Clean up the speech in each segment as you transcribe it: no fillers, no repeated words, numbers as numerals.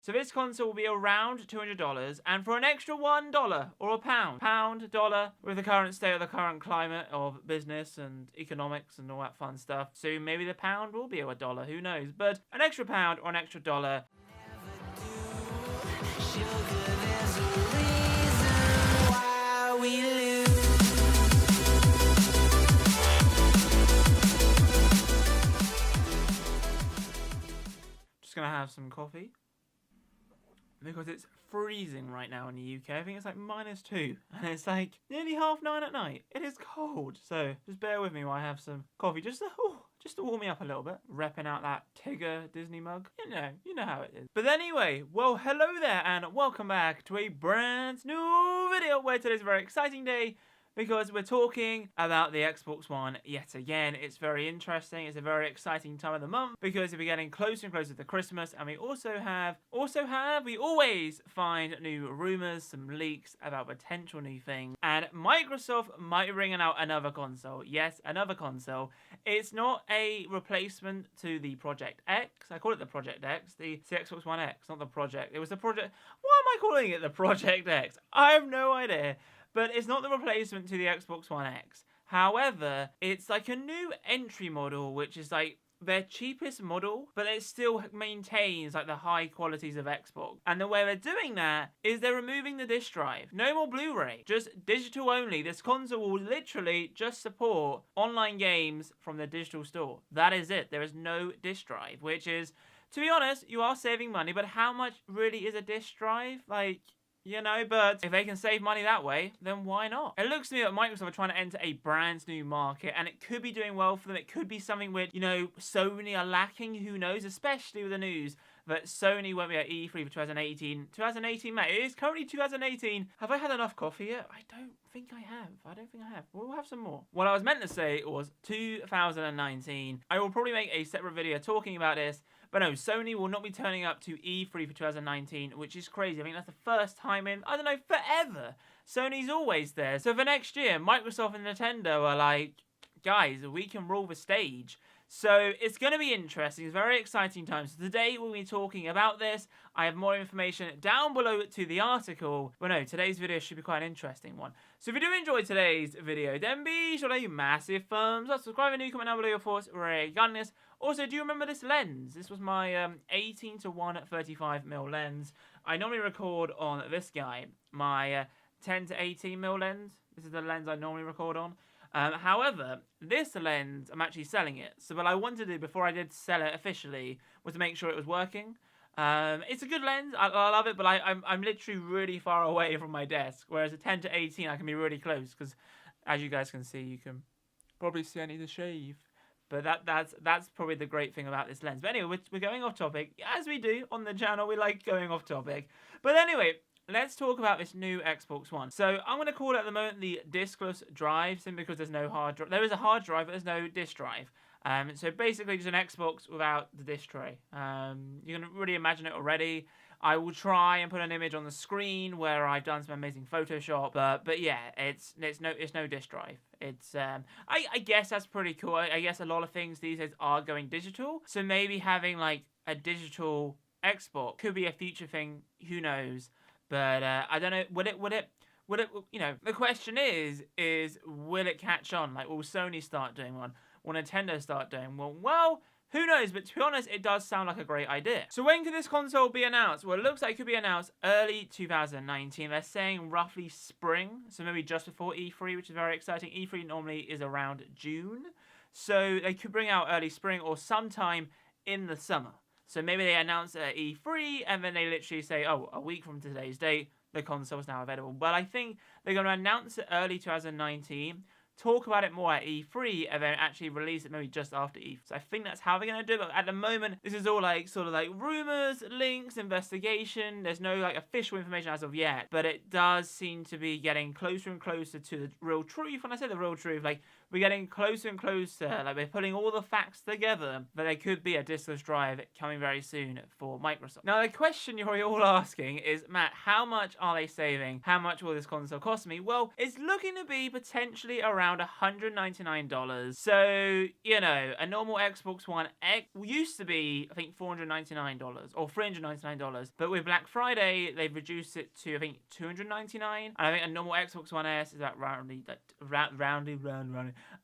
So this console will be around $200, and for an extra $1 or a pound, dollar, with the current state of the current climate of business and economics and all that fun stuff, soon maybe the pound will be a dollar, who knows? But an extra pound or an extra dollar. Just gonna have some coffee because it's freezing right now in the UK. I think it's like -2, and it's like nearly 9:30 at night. It is cold, so just bear with me while I have some coffee, just to warm me up a little bit. Repping out that Tigger Disney mug. You know how it is. But anyway, well, hello there, and welcome back to a brand new video where today's a very exciting day, because we're talking about the Xbox One yet again. It's very interesting. It's a very exciting time of the month because we're getting closer and closer to Christmas, and we we always find new rumors, some leaks about potential new things, and Microsoft might be bringing out another console. Yes, another console. It's not a replacement to the Project X. I call it the Project X, the Xbox One X, not the Project. It was the Project. Why am I calling it the Project X? I have no idea. But it's not the replacement to the Xbox One X. However, it's like a new entry model, which is like their cheapest model, but it still maintains like the high qualities of Xbox. And the way they're doing that is they're removing the disc drive. No more Blu-ray, just digital only. This console will literally just support online games from the digital store. That is it. There is no disc drive, which is, to be honest, you are saving money, but how much really is a disc drive? Like, you know, but if they can save money that way, then why not? It looks to me that Microsoft are trying to enter a brand new market, and it could be doing well for them. It could be something where, you know, Sony are lacking, who knows, especially with the news that Sony won't be at E3 for 2018. 2018, mate, it is currently 2018. Have I had enough coffee yet? I don't think I have. We'll have some more. What I was meant to say was 2019. I will probably make a separate video talking about this, but no, Sony will not be turning up to E3 for 2019, which is crazy. I think that's the first time in, I don't know, forever. Sony's always there. So for next year, Microsoft and Nintendo are like, guys, we can rule the stage. So it's going to be interesting. It's very exciting times. So today we'll be talking about this. I have more information down below to the article. But no, today's video should be quite an interesting one. So if you do enjoy today's video, then be sure to leave a massive thumbs up, subscribe, and comment down below your thoughts regarding this. Also, do you remember this lens? This was my 18 to 1 35mm lens. I normally record on this guy, my 10 to 18mm lens. This is the lens I normally record on. However, this lens, I'm actually selling it. So what I wanted to do before I did sell it officially was to make sure it was working. It's a good lens. I love it, but I'm literally really far away from my desk. Whereas a 10 to 18, I can be really close because, as you guys can see, you can probably see I need to shave. But that's probably the great thing about this lens. But anyway, we're going off topic. As we do on the channel, we like going off topic. But anyway, let's talk about this new Xbox One. So I'm going to call it at the moment the diskless drive, simply because there's no hard drive. There is a hard drive, but there's no disk drive. So basically just an Xbox without the disc tray. You can really imagine it already. I will try and put an image on the screen where I've done some amazing Photoshop, but yeah, it's no disc drive. It's I guess that's pretty cool. I guess a lot of things these days are going digital, so maybe having like a digital Xbox could be a future thing. Who knows? But I don't know. Would it? You know, the question is will it catch on? Like, will Sony start doing one? Will Nintendo start doing one? Well, who knows? But to be honest, it does sound like a great idea. So when could this console be announced? Well, it looks like it could be announced early 2019. They're saying roughly spring, so maybe just before E3, which is very exciting. E3 normally is around June, so they could bring out early spring or sometime in the summer. So maybe they announce it at E3, and then they literally say, oh, a week from today's date, the console is now available. But I think they're going to announce it early 2019, talk about it more at E3, and then actually release it maybe just after E3. So I think that's how they're going to do it. But at the moment, this is all like sort of like rumors, links, investigation. There's no like official information as of yet, but it does seem to be getting closer and closer to the real truth. When I say the real truth, like we're getting closer and closer. Like we're putting all the facts together that there could be a diskless drive coming very soon for Microsoft. Now the question you're all asking is, Matt, how much are they saving? How much will this console cost me? Well, it's looking to be potentially around around $199. So, you know, a normal Xbox One X used to be, I think, $499 or $399. But with Black Friday, they've reduced it to, I think, $299. And I think a normal Xbox One S is about roundly,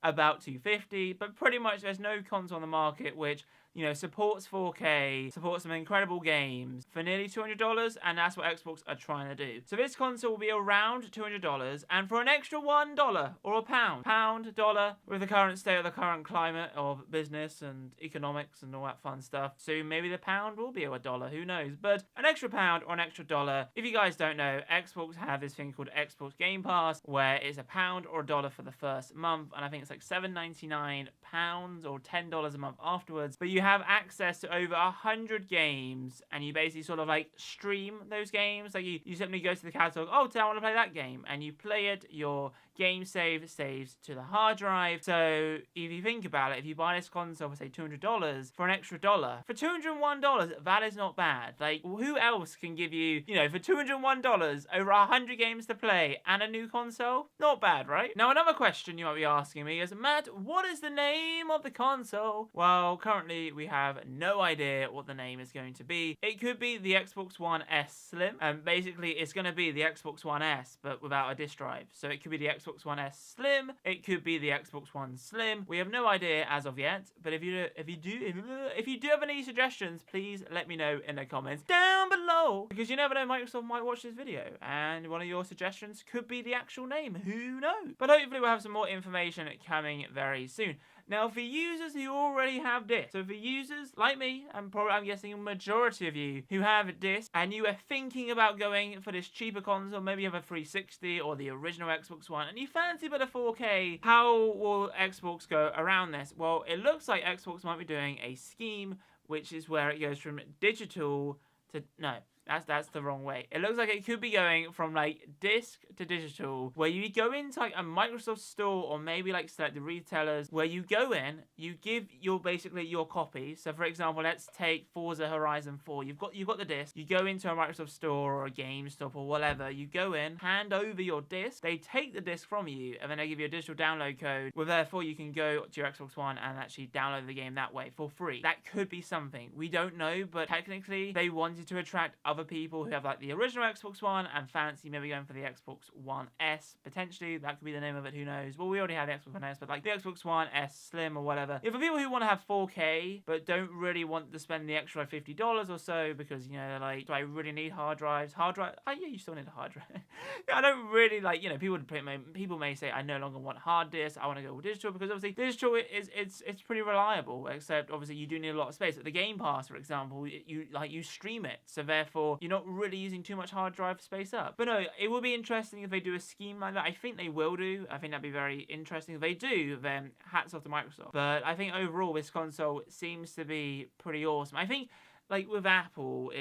about $250. But pretty much there's no console on the market which, you know, supports 4K, supports some incredible games for nearly $200, and that's what Xbox are trying to do. So this console will be around $200, and for an extra $1 or a pound, dollar, with the current state of the current climate of business and economics and all that fun stuff, soon maybe the pound will be a dollar, who knows? But an extra pound or an extra dollar, if you guys don't know, Xbox have this thing called Xbox Game Pass, where it's a pound or a dollar for the first month, and I think it's like £7.99 or $10 a month afterwards, but you have access to over 100 games, and you basically sort of like stream those games. Like you simply go to the catalog, oh, today I want to play that game, and you play it. Your game saves to the hard drive. So if you think about it, if you buy this console for say $200 for an extra dollar, for $201, that is not bad. Like, who else can give you, you know, for $201 over 100 games to play and a new console? Not bad, right? Now, another question you might be asking me is, Matt, what is the name of the console? Well, currently we have no idea what the name is going to be. It could be the Xbox One S Slim, and basically it's going to be the Xbox One S but without a disk drive. So it could be the Xbox One S Slim, it could be the Xbox One Slim. We have no idea as of yet, but if you do have any suggestions, please let me know in the comments down below, because you never know, Microsoft might watch this video and one of your suggestions could be the actual name, who knows? But hopefully we'll have some more information coming very soon. Now, for users who already have discs, so for users like me, and probably I'm guessing a majority of you who have discs, and you are thinking about going for this cheaper console, maybe you have a 360 or the original Xbox One, and you fancy a bit of 4K, how will Xbox go around this? Well, it looks like Xbox might be doing a scheme, which is where it goes from digital to, no, that's the wrong way. It looks like it could be going from like disc to digital, where you go into like a Microsoft store or maybe like select the retailers, where you go in, you give your basically your copy. So for example, let's take Forza Horizon 4. You've got the disc. You go into a Microsoft store or a GameStop or whatever. You go in, hand over your disc. They take the disc from you, and then they give you a digital download code. Well, therefore you can go to your Xbox One and actually download the game that way for free. That could be something. We don't know, but technically they wanted to attract other people who have like the original Xbox One and fancy maybe going for the Xbox One S, potentially. That could be the name of it, who knows? Well, we already have the Xbox One S, but like the Xbox One S Slim or whatever. If for people who want to have 4K but don't really want to spend the extra $50 or so, because, you know, they're like, do I really need hard drives? Oh yeah, you still need a hard drive. I don't really like, you know, people may say I no longer want hard disks, I want to go digital, because obviously digital it's pretty reliable, except obviously you do need a lot of space. At the Game Pass, for example, you stream it, so therefore you're not really using too much hard drive space up. But no, it will be interesting if they do a scheme like that. I think they will do. I think that'd be very interesting. If they do, then hats off to Microsoft. But I think overall this console seems to be pretty awesome. I think like with Apple,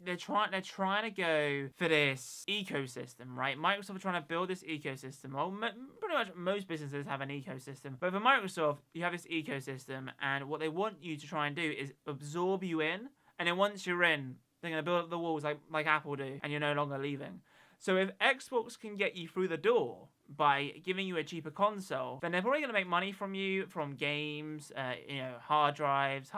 they're trying to go for this ecosystem, right? Microsoft are trying to build this ecosystem. Well, pretty much most businesses have an ecosystem, but for Microsoft, you have this ecosystem, and what they want you to try and do is absorb you in, and then once you're in, they're going to build up the walls like Apple do, and you're no longer leaving. So if Xbox can get you through the door by giving you a cheaper console, then they're probably going to make money from you, from games, you know, hard drives,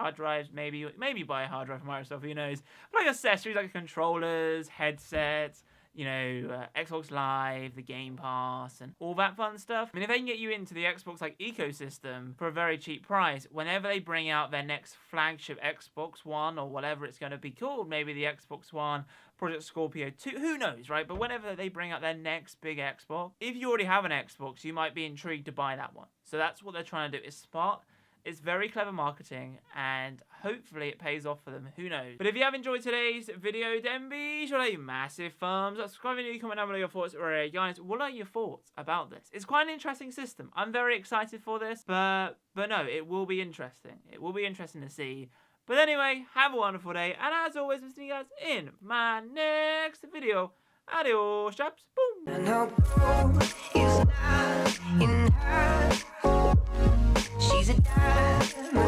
maybe buy a hard drive from Microsoft, who knows. But like accessories like controllers, headsets, you know, Xbox Live, the Game Pass, and all that fun stuff. I mean, if they can get you into the Xbox like ecosystem for a very cheap price, whenever they bring out their next flagship Xbox One or whatever it's going to be called, maybe the Xbox One, Project Scorpio 2, who knows, right? But whenever they bring out their next big Xbox, if you already have an Xbox, you might be intrigued to buy that one. So that's what they're trying to do. It's smart. It's very clever marketing, and hopefully it pays off for them. Who knows? But if you have enjoyed today's video, then be sure to leave a massive thumbs up, subscribe, and comment down below your thoughts. Guys, what are your thoughts about this? It's quite an interesting system. I'm very excited for this, but no, it will be interesting. It will be interesting to see. But anyway, have a wonderful day, and as always, I'll see you guys in my next video. Adios, chaps. Boom. And our goal is not in her. She's a diamond.